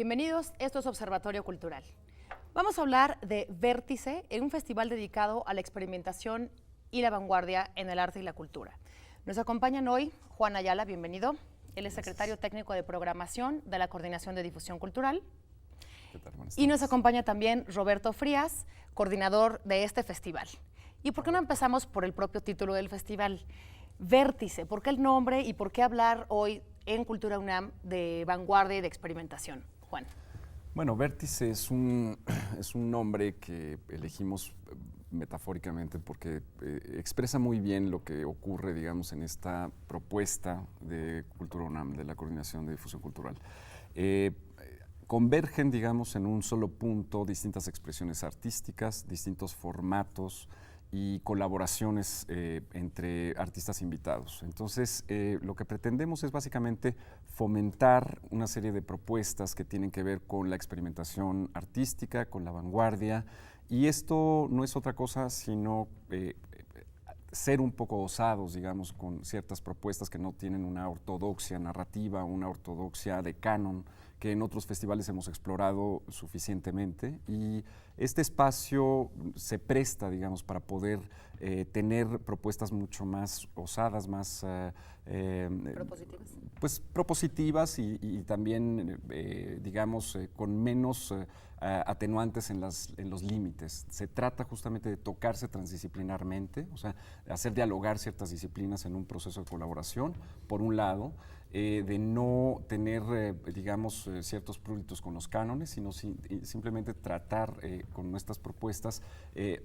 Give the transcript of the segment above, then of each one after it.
Bienvenidos, esto es Observatorio Cultural. Vamos a hablar de Vértice, en un festival dedicado a la experimentación y la vanguardia en el arte y la cultura. Nos acompañan hoy Juan Ayala, bienvenido. Él es secretario técnico de programación de la Coordinación de Difusión Cultural. ¿Qué tal? Buenas tardes. Y nos acompaña también Roberto Frías, coordinador de este festival. ¿Y por qué no empezamos por el propio título del festival? Vértice, ¿por qué el nombre y por qué hablar hoy en Cultura UNAM de vanguardia y de experimentación? Juan. Bueno, Vértice es un nombre que elegimos metafóricamente porque expresa muy bien lo que ocurre, digamos, en esta propuesta de Cultura UNAM, de la Coordinación de Difusión Cultural. Convergen, digamos, en un solo punto distintas expresiones artísticas, distintos formatos y colaboraciones entre artistas invitados. Entonces, lo que pretendemos es básicamente fomentar una serie de propuestas que tienen que ver con la experimentación artística, con la vanguardia, y esto no es otra cosa sino ser un poco osados, digamos, con ciertas propuestas que no tienen una ortodoxia narrativa, una ortodoxia de canon, que en otros festivales hemos explorado suficientemente, y este espacio se presta, digamos, para poder tener propuestas mucho más osadas, más ¿Propositivas? Pues propositivas y también, digamos, con menos atenuantes en los límites. Se trata justamente de tocarse transdisciplinarmente, o sea, hacer dialogar ciertas disciplinas en un proceso de colaboración, por un lado, de no tener, digamos, ciertos pruritos con los cánones, sino simplemente tratar con nuestras propuestas,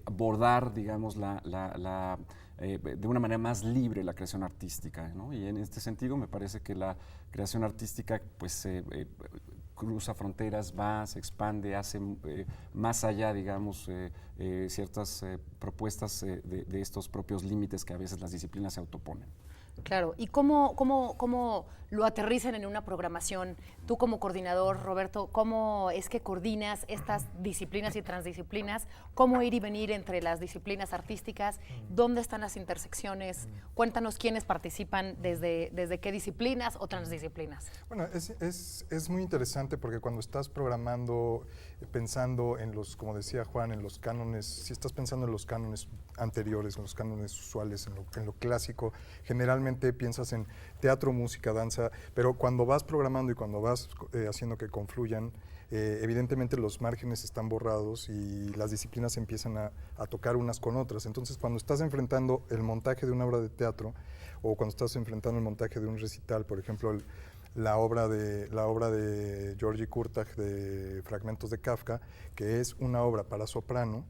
abordar, digamos, de una manera más libre la creación artística, ¿no? Y en este sentido me parece que la creación artística pues cruza fronteras, se expande, hace más allá, digamos, ciertas propuestas de estos propios límites que a veces las disciplinas se autoponen. Claro, ¿y cómo lo aterrizan en una programación? Tú como coordinador, Roberto, ¿cómo es que coordinas estas disciplinas y transdisciplinas? ¿Cómo ir y venir entre las disciplinas artísticas? ¿Dónde están las intersecciones? Cuéntanos quiénes participan, desde qué disciplinas o transdisciplinas. Bueno, es muy interesante porque cuando estás programando, pensando en los, como decía Juan, en los cánones, si estás pensando en los cánones anteriores, en los cánones usuales, en lo clásico, generalmente piensas en teatro, música, danza, pero cuando vas programando y cuando vas haciendo que confluyan, evidentemente los márgenes están borrados y las disciplinas empiezan a tocar unas con otras. Entonces, cuando estás enfrentando el montaje de una obra de teatro o cuando estás enfrentando el montaje de un recital, por ejemplo, la obra de György Kurtág de Fragmentos de Kafka, que es una obra para soprano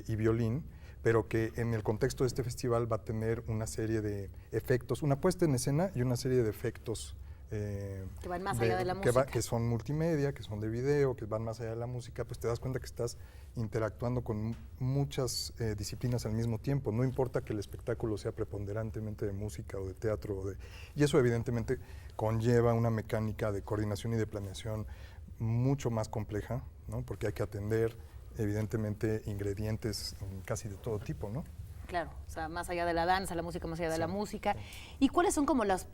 y violín, pero que en el contexto de este festival va a tener una serie de efectos, una puesta en escena y una serie de efectos que van más allá de la música. Que son multimedia, que son de video, que van más allá de la música, pues te das cuenta que estás interactuando con muchas disciplinas al mismo tiempo. No importa que el espectáculo sea preponderantemente de música o de teatro, y eso evidentemente conlleva una mecánica de coordinación y de planeación mucho más compleja, ¿no? Porque hay que atender evidentemente ingredientes casi de todo tipo, ¿no? Claro, o sea, más allá de la danza, la música más allá de la música. Sí. ¿Y cuáles son como las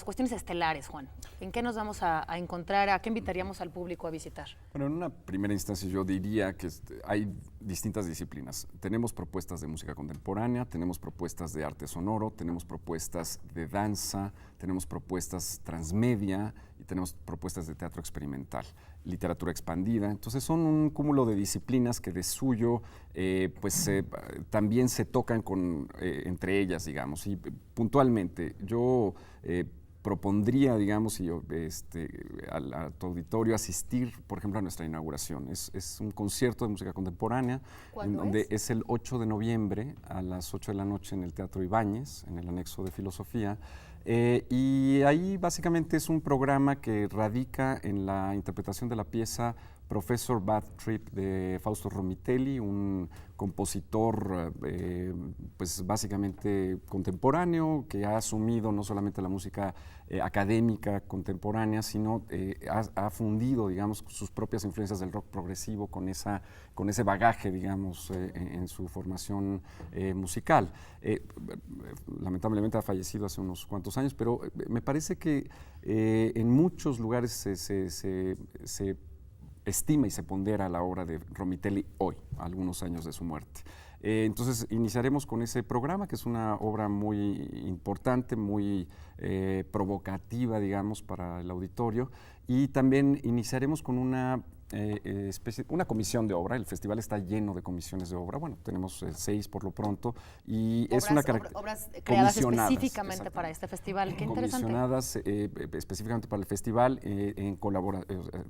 cuestiones estelares, Juan? ¿En qué nos vamos a encontrar? ¿A qué invitaríamos al público a visitar? Bueno, en una primera instancia yo diría que hay distintas disciplinas. Tenemos propuestas de música contemporánea, tenemos propuestas de arte sonoro, tenemos propuestas de danza, tenemos propuestas transmedia y tenemos propuestas de teatro experimental, literatura expandida. Entonces son un cúmulo de disciplinas que de suyo también se tocan entre ellas, digamos. Y puntualmente yo propondría, digamos, a tu auditorio asistir, por ejemplo, a nuestra inauguración. Es un concierto de música contemporánea, donde es el 8 de noviembre a las 8 de la noche en el Teatro Ibáñez, en el anexo de Filosofía. Y ahí básicamente es un programa que radica en la interpretación de la pieza Professor Bad Trip de Fausto Romitelli, un compositor pues básicamente contemporáneo que ha asumido no solamente la música académica contemporánea, sino ha fundido, digamos, sus propias influencias del rock progresivo con ese bagaje, digamos, en su formación musical. Lamentablemente ha fallecido hace unos cuantos años, pero me parece que en muchos lugares se estima y se pondera la obra de Romitelli hoy, a algunos años de su muerte. Entonces iniciaremos con ese programa, que es una obra muy importante, muy provocativa, digamos, para el auditorio, y también iniciaremos con una comisión de obra. El festival está lleno de comisiones de obra. Bueno, tenemos 6 por lo pronto, y obras, es una obras creadas específicamente para este festival. Qué interesante. Comisionadas específicamente para el festival,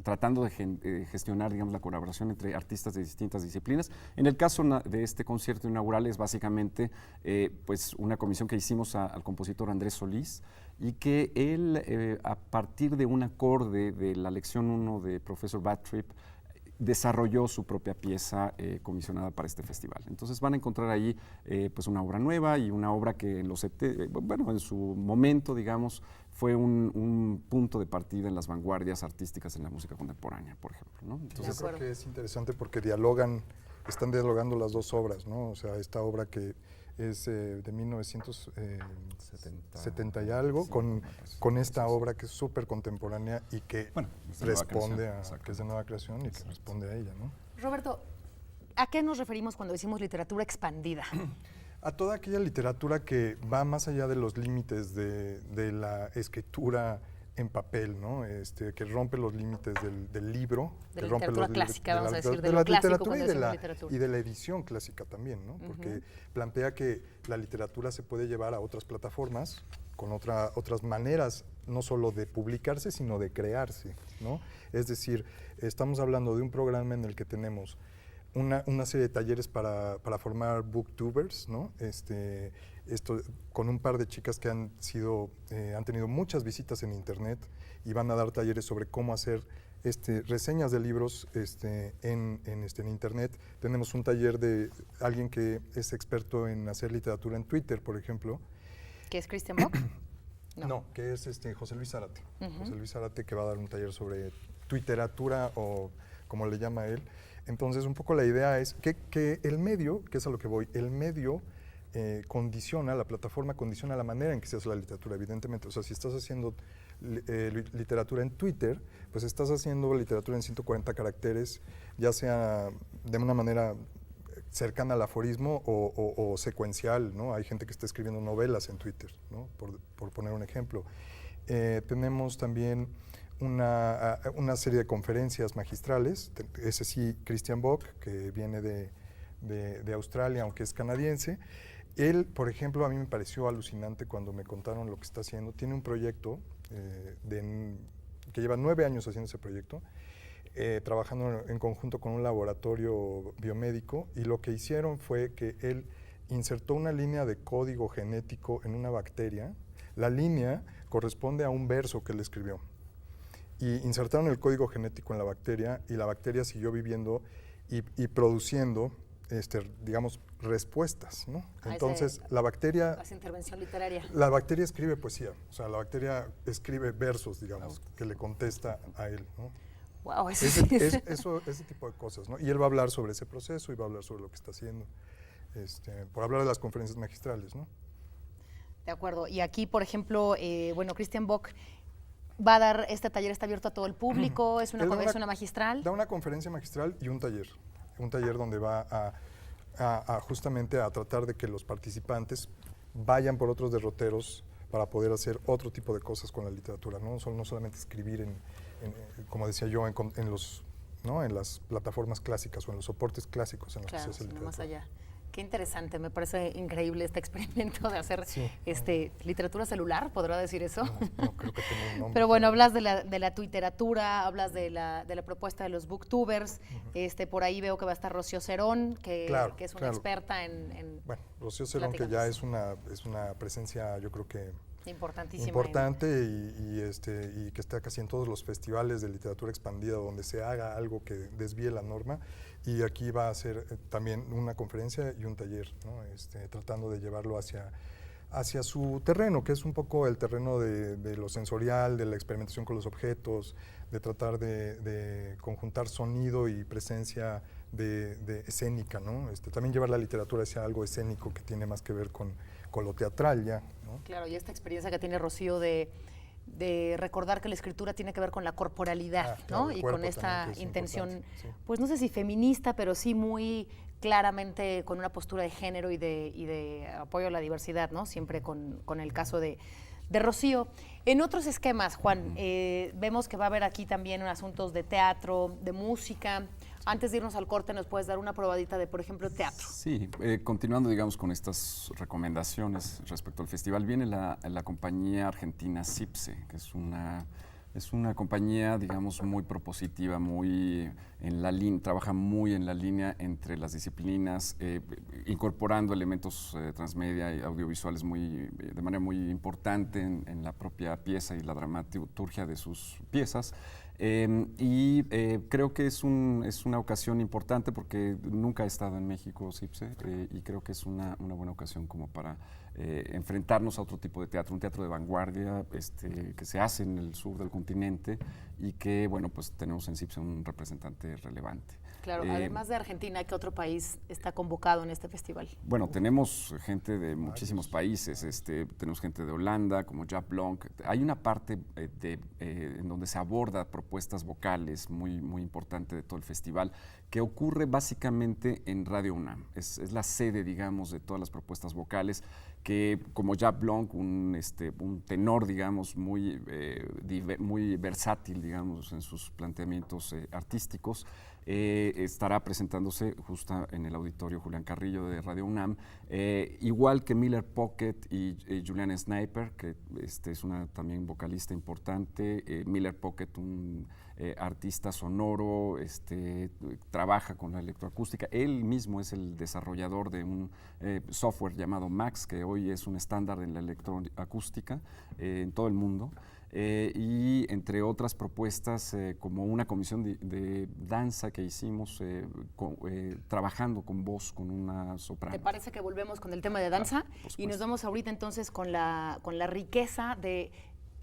tratando de gestionar, digamos, la colaboración entre artistas de distintas disciplinas. En el caso de este concierto inaugural es básicamente pues una comisión que hicimos al compositor Andrés Solís, y que él, a partir de un acorde de la lección 1 de Professor Bad Trip, desarrolló su propia pieza comisionada para este festival. Entonces van a encontrar ahí pues una obra nueva y una obra que en su momento, digamos, fue un punto de partida en las vanguardias artísticas en la música contemporánea, por ejemplo, ¿no? Entonces, yo creo que es interesante porque están dialogando las dos obras, ¿no? O sea, esta obra que es de 1970 y algo, sí, con esta obra que es súper contemporánea y que responde que es de nueva creación y que responde a ella, ¿no? Roberto, ¿a qué nos referimos cuando decimos literatura expandida? A toda aquella literatura que va más allá de los límites de la escritura en papel, ¿no? Que rompe los límites del libro. De la literatura clásica, vamos a decir, de la lo clásico literatura cuando decimos literatura. y de la edición clásica también, ¿no? Porque plantea que la literatura se puede llevar a otras plataformas con otras maneras, no solo de publicarse, sino de crearse, ¿no? Es decir, estamos hablando de un programa en el que tenemos una serie de talleres para formar booktubers, ¿no? Esto con un par de chicas que han tenido muchas visitas en internet y van a dar talleres sobre cómo hacer reseñas de libros en internet. Tenemos un taller de alguien que es experto en hacer literatura en Twitter, por ejemplo. ¿Qué es Christian Bock? No, que es José Luis Zárate. José Luis Zárate, que va a dar un taller sobre Twitteratura, o como le llama él. Entonces, un poco la idea es que el medio, que es a lo que voy, el medio la plataforma condiciona la manera en que se hace la literatura, evidentemente. O sea, si estás haciendo literatura en Twitter, pues estás haciendo literatura en 140 caracteres, ya sea de una manera cercana al aforismo o secuencial, ¿no? Hay gente que está escribiendo novelas en Twitter, ¿no? Por poner un ejemplo. Tenemos también una serie de conferencias magistrales, ese sí, Christian Bock, que viene de Australia, aunque es canadiense. Él, por ejemplo, a mí me pareció alucinante cuando me contaron lo que está haciendo. Tiene un proyecto que lleva 9 años haciendo ese proyecto, trabajando en conjunto con un laboratorio biomédico, y lo que hicieron fue que él insertó una línea de código genético en una bacteria. La línea corresponde a un verso que él escribió. Y insertaron el código genético en la bacteria, y la bacteria siguió viviendo y produciendo, digamos, respuestas, ¿no? Entonces, la bacteria... Hace intervención literaria. La bacteria escribe poesía, o sea, la bacteria escribe versos, digamos, que le contesta a él, ¿no? Wow, ese tipo de cosas, ¿no? Y él va a hablar sobre ese proceso y va a hablar sobre lo que está haciendo, por hablar de las conferencias magistrales, ¿no? De acuerdo. Y aquí, por ejemplo, Christian Bock va a dar este taller, está abierto a todo el público, es una magistral. Da una conferencia magistral y un taller donde va justamente a tratar de que los participantes vayan por otros derroteros para poder hacer otro tipo de cosas con la literatura, no solamente escribir como decía yo, en las plataformas clásicas o en los soportes clásicos en los que se hace literatura. Más allá. Qué interesante, me parece increíble este experimento de hacer literatura celular, ¿podrá decir eso? No creo que tenga un nombre. Pero bueno, hablas de la Twitteratura, hablas de la propuesta de los booktubers, por ahí veo que va a estar Rocío Cerón, que es una experta en Bueno, Rocío Cerón, que ya es una presencia, yo creo que Importantísima. Importante y que está casi en todos los festivales de literatura expandida donde se haga algo que desvíe la norma. Y aquí va a ser también una conferencia y un taller, ¿no? Tratando de llevarlo hacia su terreno, que es un poco el terreno de lo sensorial, de la experimentación con los objetos, de tratar de conjuntar sonido y presencia de escénica, ¿no? También llevar la literatura hacia algo escénico que tiene más que ver con lo teatral ya, ¿no? Claro, y esta experiencia que tiene Rocío de recordar que la escritura tiene que ver con la corporalidad, claro, ¿no? Y con esta intención, sí. pues no sé si feminista, pero sí muy claramente con una postura de género y de apoyo a la diversidad, ¿no? Siempre con el caso de Rocío. En otros esquemas, Juan, vemos que va a haber aquí también asuntos de teatro, de música. Antes de irnos al corte, ¿nos puedes dar una probadita de, por ejemplo, teatro? Sí, continuando, digamos, con estas recomendaciones respecto al festival, viene la compañía argentina CIPSE, que es una compañía, digamos, muy propositiva, muy en la línea, trabaja muy en la línea entre las disciplinas, incorporando elementos transmedia y audiovisuales de manera muy importante en la propia pieza y la dramaturgia de sus piezas. Creo que es una ocasión importante porque nunca he estado en México, CIPSE, y creo que es una buena ocasión como para enfrentarnos a otro tipo de teatro, un teatro de vanguardia que se hace en el sur del continente y que, bueno, pues tenemos en CIPSE un representante relevante. Claro, además de Argentina, ¿qué otro país está convocado en este festival? Bueno, tenemos gente de muchísimos países, tenemos gente de Holanda, como Jaap Blanc. Hay una parte en donde se aborda propuestas vocales muy, muy importante de todo el festival, que ocurre básicamente en Radio UNAM. Es la sede, digamos, de todas las propuestas vocales, que como Jaap Blanc, un tenor, digamos, muy versátil, digamos, en sus planteamientos artísticos, estará presentándose justo en el auditorio Julián Carrillo de Radio UNAM, igual que Miller Pocket y Juliana Sniper, que es una también vocalista importante. Miller Pocket, un artista sonoro, trabaja con la electroacústica. Él mismo es el desarrollador de un software llamado Max, que hoy es un estándar en la electroacústica en todo el mundo. Y entre otras propuestas, como una comisión de danza que hicimos trabajando con voz, con una soprano. ¿Te parece que volvemos con el tema de danza? Claro, y nos vamos ahorita entonces con la riqueza de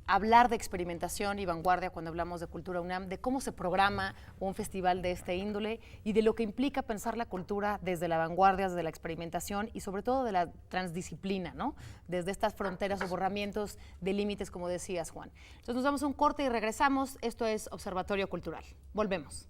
hablar de experimentación y vanguardia cuando hablamos de Cultura UNAM, de cómo se programa un festival de este índole y de lo que implica pensar la cultura desde la vanguardia, desde la experimentación y sobre todo de la transdisciplina, ¿no? Desde estas fronteras o borramientos de límites, como decías, Juan. Entonces nos damos un corte y regresamos. Esto es Observatorio Cultural. Volvemos.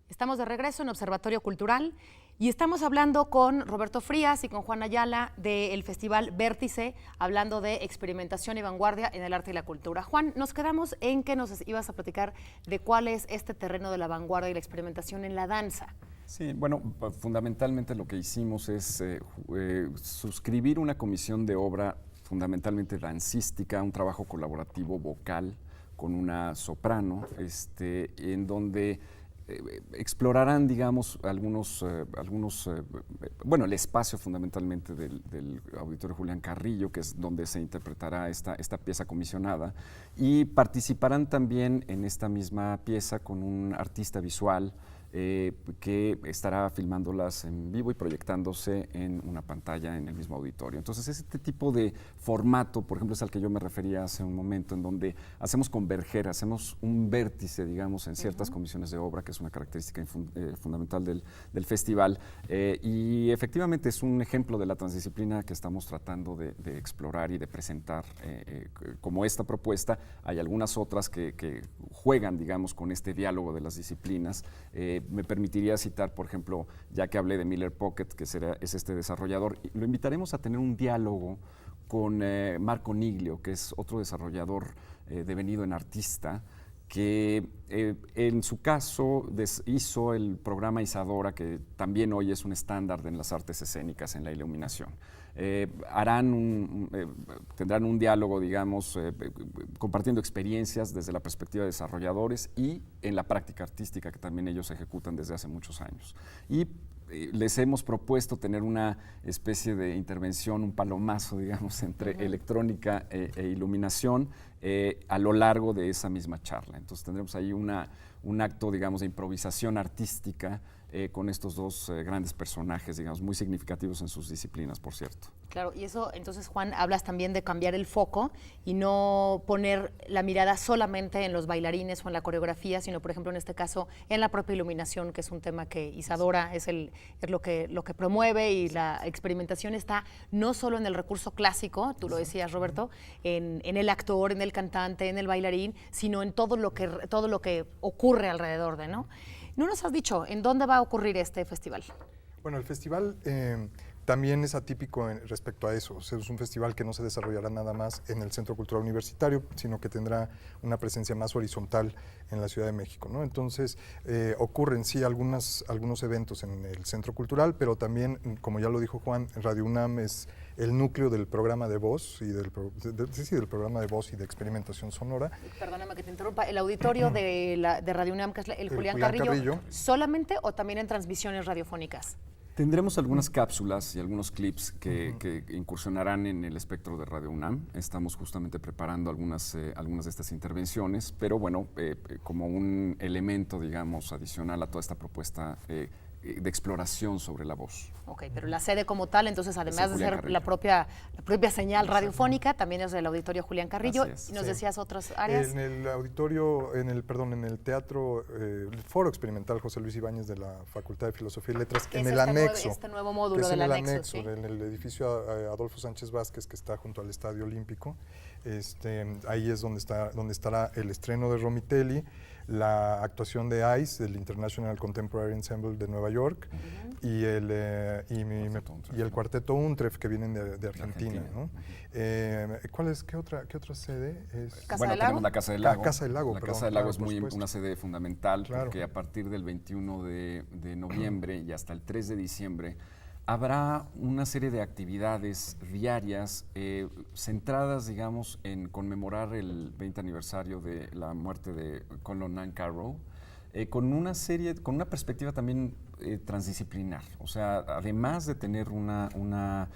Estamos de regreso en Observatorio Cultural y estamos hablando con Roberto Frías y con Juan Ayala del Festival Vértice, hablando de experimentación y vanguardia en el arte y la cultura. Juan, nos quedamos en que nos ibas a platicar de cuál es este terreno de la vanguardia y la experimentación en la danza. Sí, bueno, fundamentalmente lo que hicimos es suscribir una comisión de obra fundamentalmente dancística, un trabajo colaborativo vocal con una soprano, en donde explorarán, digamos, bueno, el espacio fundamentalmente del Auditorio Julián Carrillo, que es donde se interpretará esta pieza comisionada, y participarán también en esta misma pieza con un artista visual que estará filmándolas en vivo y proyectándose en una pantalla en el mismo auditorio. Entonces, este tipo de formato, por ejemplo, es al que yo me refería hace un momento, en donde hacemos converger, hacemos un vértice, digamos, en ciertas comisiones de obra, que es una característica fundamental del festival. Y efectivamente es un ejemplo de la transdisciplina que estamos tratando de explorar y de presentar como esta propuesta. Hay algunas otras que juegan, digamos, con este diálogo de las disciplinas. Me permitiría citar, por ejemplo, ya que hablé de Miller Pocket, que es este desarrollador, lo invitaremos a tener un diálogo con Marco Niglio, que es otro desarrollador devenido en artista, que en su caso hizo el programa Isadora, que también hoy es un estándar en las artes escénicas, en la iluminación. Tendrán un diálogo, digamos, compartiendo experiencias desde la perspectiva de desarrolladores y en la práctica artística que también ellos ejecutan desde hace muchos años. Y les hemos propuesto tener una especie de intervención, un palomazo, digamos, entre electrónica e iluminación a lo largo de esa misma charla. Entonces tendremos ahí un acto, digamos, de improvisación artística con estos dos grandes personajes, digamos, muy significativos en sus disciplinas, por cierto. Claro, y eso, entonces, Juan, hablas también de cambiar el foco y no poner la mirada solamente en los bailarines o en la coreografía, sino, por ejemplo, en este caso, en la propia iluminación, que es un tema que Isadora es lo que promueve, y la experimentación está no solo en el recurso clásico, tú lo decías, Roberto, en el actor, en el cantante, en el bailarín, sino en todo lo que ocurre alrededor de, ¿no? No nos has dicho, ¿en dónde va a ocurrir este festival? Bueno, el festival también es atípico respecto a eso. O sea, es un festival que no se desarrollará nada más en el Centro Cultural Universitario, sino que tendrá una presencia más horizontal en la Ciudad de México, ¿no? Entonces, ocurren sí algunos eventos en el Centro Cultural, pero también, como ya lo dijo Juan, Radio UNAM es el núcleo del programa de voz y del programa de voz y de experimentación sonora. Perdóname que te interrumpa, el auditorio de Radio UNAM, que es el Julián Carrillo, ¿solamente o también en transmisiones radiofónicas? Tendremos algunas cápsulas y algunos clips que incursionarán en el espectro de Radio UNAM. Estamos justamente preparando algunas de estas intervenciones, pero bueno, como un elemento, digamos, adicional a toda esta propuesta de exploración sobre la voz. Ok, pero la sede como tal, entonces, además de ser Carrillo. la propia señal radiofónica, también es del Auditorio Julián Carrillo. Y nos decías otras áreas. En el auditorio, en el teatro, el Foro Experimental José Luis Ibáñez de la Facultad de Filosofía y Letras, en el anexo. Este nuevo módulo del anexo, ¿sí? En el edificio Adolfo Sánchez Vázquez, que está junto al Estadio Olímpico. Ahí es donde estará el estreno de Romitelli, la actuación de ICE, del International Contemporary Ensemble de Nueva York, y el Cuarteto Untref, que vienen de Argentina, ¿no? ¿Qué otra sede es? Bueno, tenemos la Casa del Lago. Casa del Lago, La perdón, Casa del Lago claro, es una sede fundamental, Claro. porque a partir del 21 de noviembre y hasta el 3 de diciembre habrá una serie de actividades diarias centradas, digamos, en conmemorar el 20 aniversario de la muerte de Conlon Nancarrow, con una perspectiva también transdisciplinar. O sea, además de tener una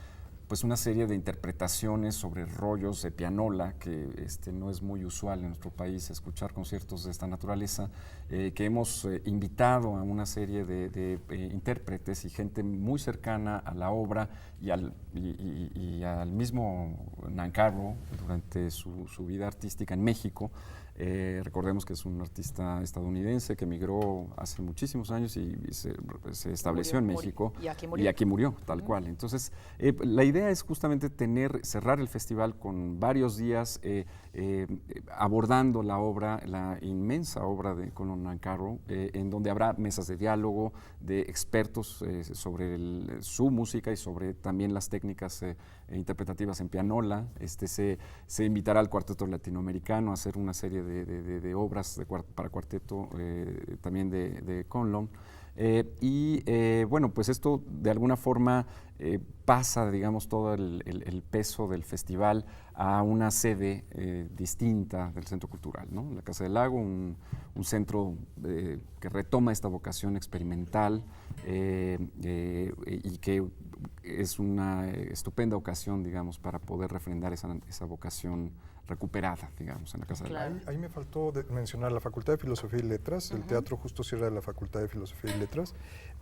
serie de interpretaciones sobre rollos de pianola, que no es muy usual en nuestro país escuchar conciertos de esta naturaleza, que hemos invitado a una serie de intérpretes y gente muy cercana a la obra y al mismo Nancarrow durante su vida artística en México. Recordemos que es un artista estadounidense que emigró hace muchísimos años y se estableció en México y aquí murió, tal cual. Entonces, la idea es justamente cerrar el festival con varios días abordando la inmensa obra de Conlon Nancarrow, en donde habrá mesas de diálogo de expertos sobre su música y sobre también las técnicas interpretativas en pianola. Se invitará al Cuarteto Latinoamericano a hacer una serie de obras para cuarteto también de Conlon. Bueno, pues esto de alguna forma pasa, digamos, todo el peso del festival a una sede distinta del Centro Cultural, ¿no? La Casa del Lago, un centro que retoma esta vocación experimental y que es una estupenda ocasión, digamos, para poder refrendar esa vocación recuperada, digamos, en la Casa del Lago. Ahí me faltó mencionar la Facultad de Filosofía y Letras. El teatro justo cierra la Facultad de Filosofía y Letras,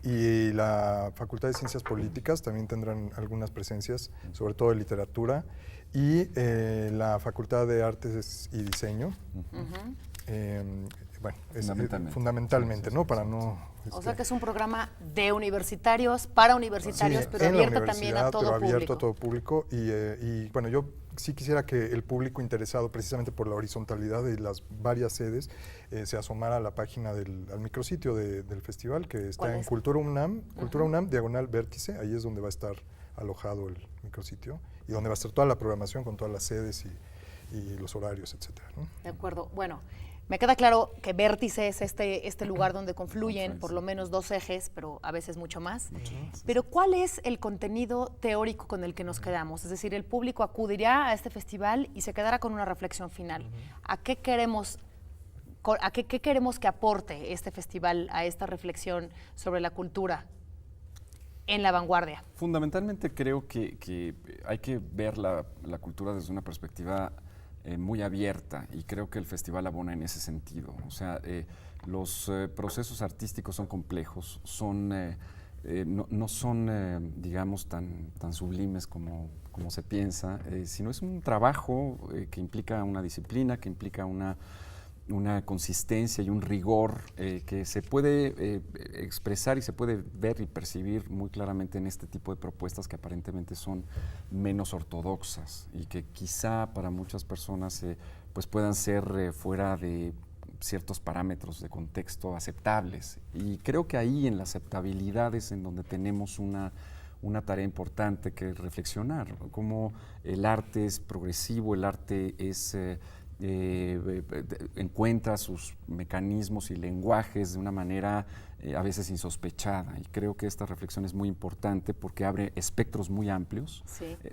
y la Facultad de Ciencias Políticas también tendrán algunas presencias, sobre todo de literatura, y la Facultad de Artes y Diseño. Bueno, fundamentalmente, ¿no? Para no... O sea que es un programa de universitarios, para universitarios, Sí, pero abierto también a todo público. Abierto a todo público. Y bueno, yo sí quisiera que el público interesado precisamente por la horizontalidad de las varias sedes se asomara a la página al micrositio del festival, que está en Cultura UNAM, /Vértice. Ahí es donde va a estar alojado el micrositio y donde va a estar toda la programación con todas las sedes y los horarios, etcétera, ¿no? De acuerdo. Bueno, Me queda claro que Vértice es este lugar donde confluyen por lo menos 2 ejes, pero a veces mucho más. Pero ¿cuál es el contenido teórico con el que nos quedamos? Es decir, el público acudirá a este festival y se quedará con una reflexión final. ¿A qué queremos que aporte este festival a esta reflexión sobre la cultura en la vanguardia? Fundamentalmente creo que hay que ver la cultura desde una perspectiva muy abierta, y creo que el festival abona en ese sentido. O sea, los procesos artísticos son complejos, no son, digamos, tan sublimes como se piensa, sino es un trabajo que implica una disciplina, que implica una consistencia y un rigor que se puede expresar y se puede ver y percibir muy claramente en este tipo de propuestas que aparentemente son menos ortodoxas y que quizá para muchas personas pues puedan ser fuera de ciertos parámetros de contexto aceptables. Y creo que ahí en la aceptabilidad es en donde tenemos una tarea importante que reflexionar, cómo el arte es progresivo, el arte es encuentra sus mecanismos y lenguajes de una manera a veces insospechada, y creo que esta reflexión es muy importante porque abre espectros muy amplios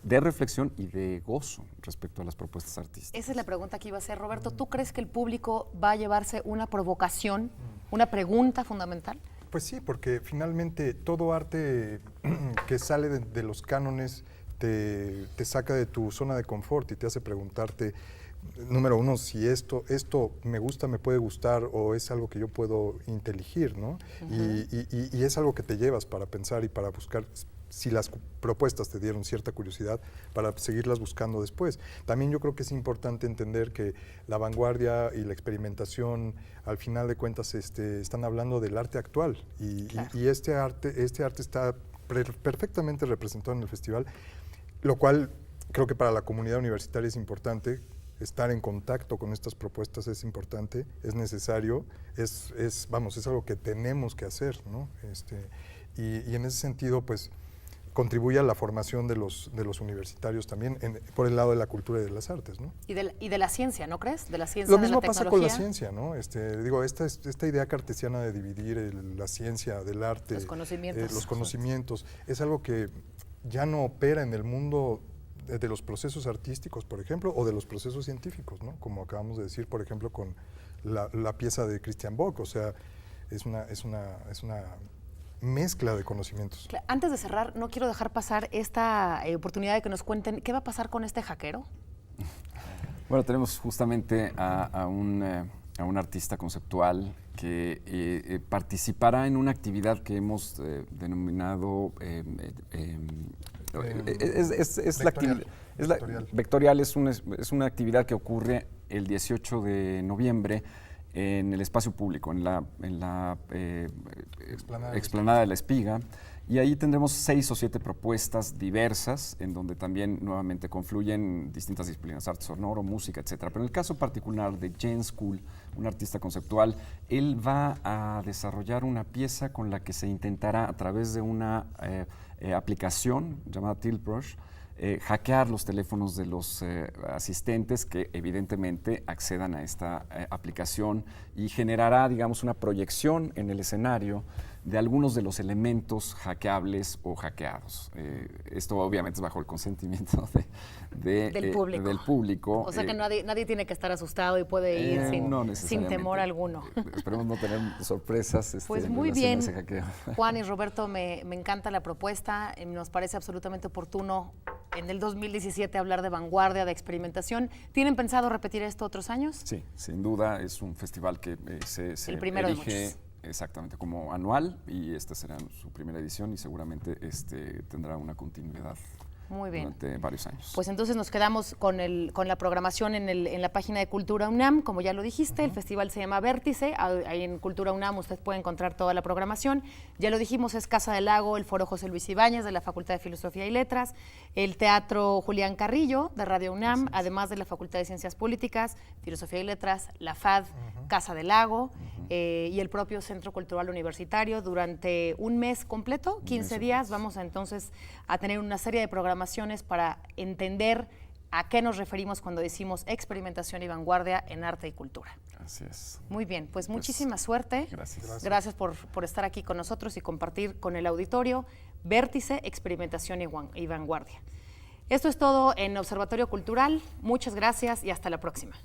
de reflexión y de gozo respecto a las propuestas artísticas. Esa es la pregunta que iba a hacer, Roberto. ¿Tú crees que el público va a llevarse una provocación, una pregunta fundamental? Pues sí, porque finalmente todo arte que sale de los cánones te saca de tu zona de confort y te hace preguntarte, número uno, si esto me gusta, me puede gustar, o es algo que yo puedo inteligir, ¿no? Y es algo que te llevas para pensar y para buscar, si las propuestas te dieron cierta curiosidad, para seguirlas buscando después. También yo creo que es importante entender que la vanguardia y la experimentación, al final de cuentas, están hablando del arte actual, y este arte está perfectamente representado en el festival, lo cual creo que para la comunidad universitaria es importante. Estar en contacto con estas propuestas es importante, es necesario, es algo que tenemos que hacer, ¿no? Y en ese sentido, pues, contribuye a la formación de los universitarios también, por el lado de la cultura y de las artes, ¿no? Y de la ciencia, ¿no crees? De la ciencia, Lo de la mismo tecnología. pasa con la ciencia, ¿no? Digo, esta idea cartesiana de dividir la ciencia del arte, los conocimientos, es algo que ya no opera en el mundo de los procesos artísticos, por ejemplo, o de los procesos científicos, ¿no? Como acabamos de decir, por ejemplo, con la pieza de Christian Bock, o sea, es una mezcla de conocimientos. Antes de cerrar, no quiero dejar pasar esta oportunidad de que nos cuenten qué va a pasar con este hackero. Bueno, tenemos justamente a un artista conceptual que participará en una actividad que hemos denominado Vectorial. Es una actividad que ocurre el 18 de noviembre en el espacio público, en la explanada de la Espiga, y ahí tendremos 6 o 7 propuestas diversas, en donde también nuevamente confluyen distintas disciplinas, arte sonoro, música, etc. Pero en el caso particular de Jens Kuhl, un artista conceptual, él va a desarrollar una pieza con la que se intentará, a través de una aplicación llamada Tiltbrush, hackear los teléfonos de los asistentes que evidentemente accedan a esta aplicación, y generará, digamos, una proyección en el escenario de algunos de los elementos hackeables o hackeados. Esto obviamente es bajo el consentimiento del público. O sea que nadie tiene que estar asustado y puede ir sin temor alguno. Esperemos no tener sorpresas. Pues muy bien, Juan y Roberto, me encanta la propuesta, nos parece absolutamente oportuno en el 2017 hablar de vanguardia, de experimentación. ¿Tienen pensado repetir esto otros años? Sí, sin duda, es un festival que se el primero erige de muchos. Exactamente como anual, y esta será su primera edición y seguramente tendrá una continuidad. Muy bien. Durante varios años. Pues entonces nos quedamos con la programación en la página de Cultura UNAM, como ya lo dijiste. El festival se llama Vértice. Ahí en Cultura UNAM usted puede encontrar toda la programación. Ya lo dijimos, es Casa del Lago, el Foro José Luis Ibáñez de la Facultad de Filosofía y Letras, el Teatro Julián Carrillo de Radio UNAM, además de la Facultad de Ciencias Políticas, Filosofía y Letras, la FAD, Casa del Lago y el propio Centro Cultural Universitario. Durante un mes completo, 15 días, vamos entonces a tener una serie de programaciones para entender a qué nos referimos cuando decimos experimentación y vanguardia en arte y cultura. Así es. Muy bien, pues muchísima suerte. Gracias. Gracias por estar aquí con nosotros y compartir con el auditorio Vértice, experimentación y vanguardia. Esto es todo en Observatorio Cultural. Muchas gracias y hasta la próxima.